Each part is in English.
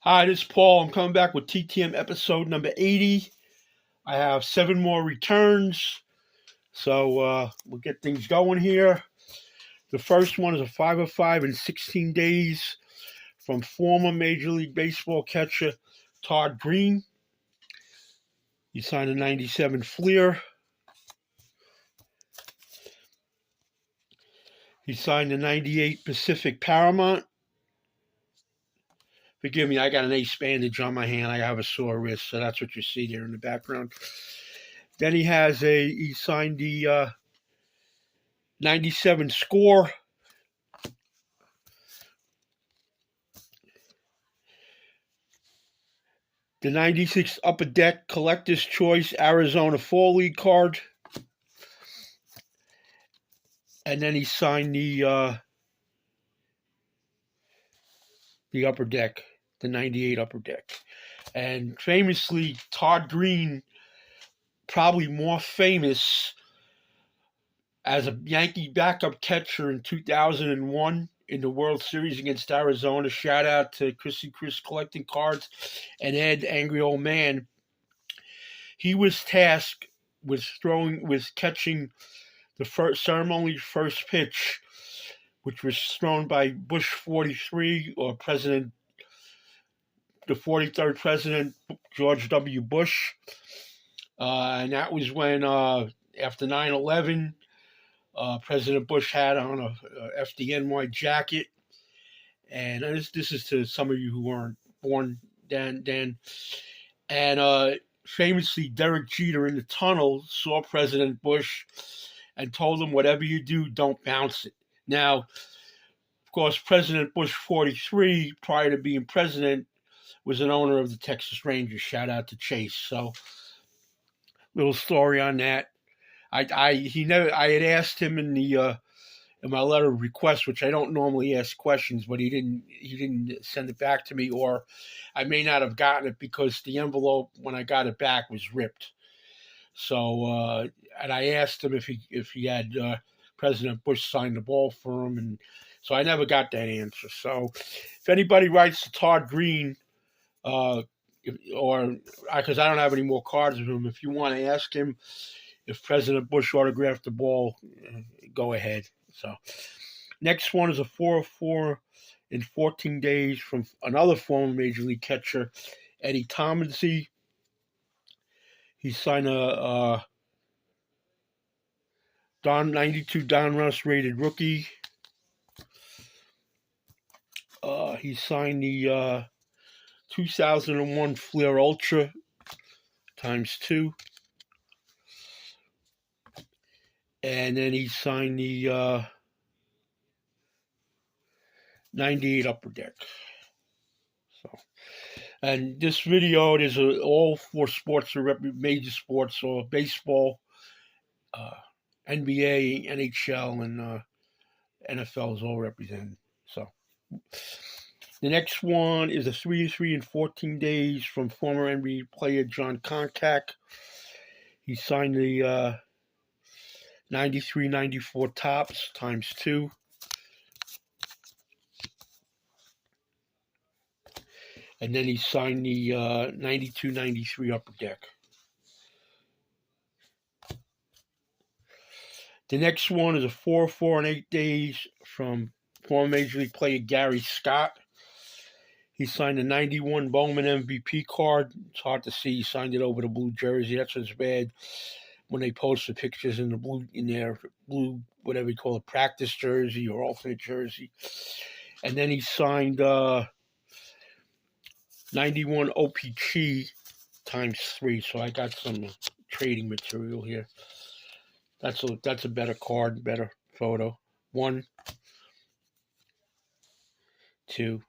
Hi, this is Paul. I'm coming back with TTM episode number 80. I have 7 more returns, so we'll get things going here. The first one is a 5 of 5 in 16 days from former Major League Baseball catcher Todd Green. He signed a 97 Fleer. He signed a 98 Pacific Paramount. Forgive me, I got an ace bandage on my hand. I have a sore wrist, so that's what you see there in the background. Then he signed the 97 Score. The 96 Upper Deck Collector's Choice Arizona Fall League card. And then he signed the Upper Deck, the 98 Upper Deck. And famously, Todd Green, probably more famous as a Yankee backup catcher in 2001 in the World Series against Arizona. Shout out to Chris collecting cards and Ed, Angry Old Man. He was tasked with catching the ceremony first pitch, which was thrown by Bush 43, or the 43rd President, George W. Bush. And that was when, after 9/11, President Bush had on a FDNY jacket. And this is to some of you who weren't born then. And famously, Derek Jeter in the tunnel saw President Bush and told him, whatever you do, don't bounce it. Now, of course, President Bush 43, prior to being president, was an owner of the Texas Rangers. Shout out to Chase. So, little story on that. I had asked him in my letter of request, which I don't normally ask questions, but he didn't send it back to me, or I may not have gotten it because the envelope when I got it back was ripped. So, and I asked him if he had President Bush sign the ball for him, and so I never got that answer. So, if anybody writes to Todd Green, or because I don't have any more cards of him, if you want to ask him if President Bush autographed the ball, go ahead. So, next one is a 4 of 4 in 14 days from another former Major League catcher, Eddie Tomlinson. He signed a 92 Donruss rated rookie. He signed the 2001 Fleer Ultra ×2. And then he signed the 98 Upper Deck. So, and this video, there's all 4 sports are major sports, so baseball, NBA, NHL, and NFL is all represented. So, the next one is a 3 of 3 in 14 days from former NBA player John Koncak. He signed the 93-94 Topps ×2. And then he signed the 92-93 Upper Deck. The next one is a 4 of 4 in 8 days from former Major League player Gary Scott. He signed a 91 Bowman MVP card. It's hard to see. He signed it over the blue jersey. That's what's bad when they post the pictures in their blue, whatever you call it, practice jersey or alternate jersey. And then he signed 91 OPG ×3. So I got some trading material here. That's a better card, better photo. 1, 2,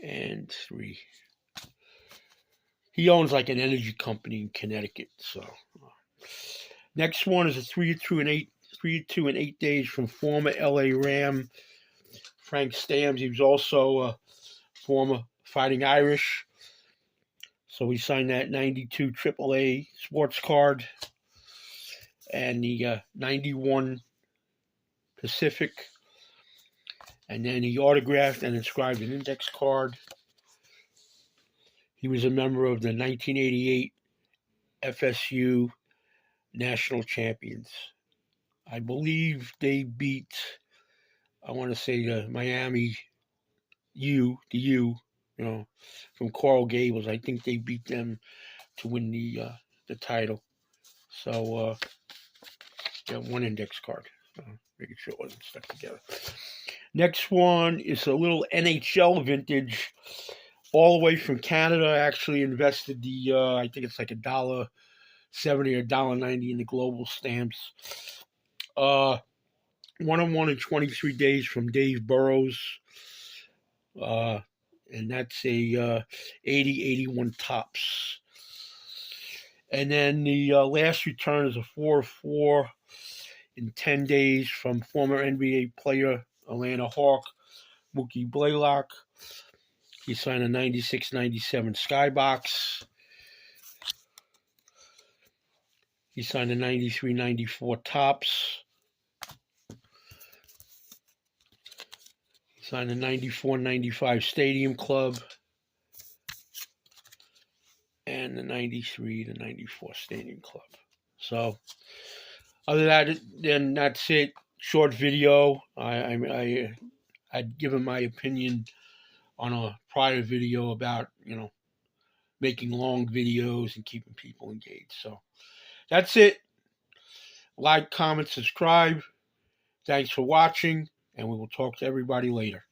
and 3. He owns like an energy company in Connecticut. So, next one is a 3 of 2 in 8 days from former LA Ram Frank Stams. He was also a former Fighting Irish. So he signed that 92 AAA sports card and the 91 Pacific. And then he autographed and inscribed an index card. He was a member of the 1988 FSU national champions. I believe they beat, I want to say, the Miami U, you know, from Coral Gables. I think they beat them to win the title. So, yeah, one index card. Making sure it wasn't stuck together. Next one is a little NHL vintage, all the way from Canada. I actually invested I think it's like $1.70 or $1.90 in the global stamps. 1-on-1 in 23 days from Dave Burrows. And that's a 80-81 tops. And then the last return is a 4-4 in 10 days from former NBA player Atlanta Hawk Mookie Blaylock. He signed a 96-97 Skybox. He signed a 93-94 Tops. He signed a 94-95 Stadium Club. And the 93-94 Stadium Club. So, other than that, then that's it. Short video. I'd given my opinion on a prior video about, making long videos and keeping people engaged. So, that's it. Like, comment, subscribe. Thanks for watching, and we will talk to everybody later.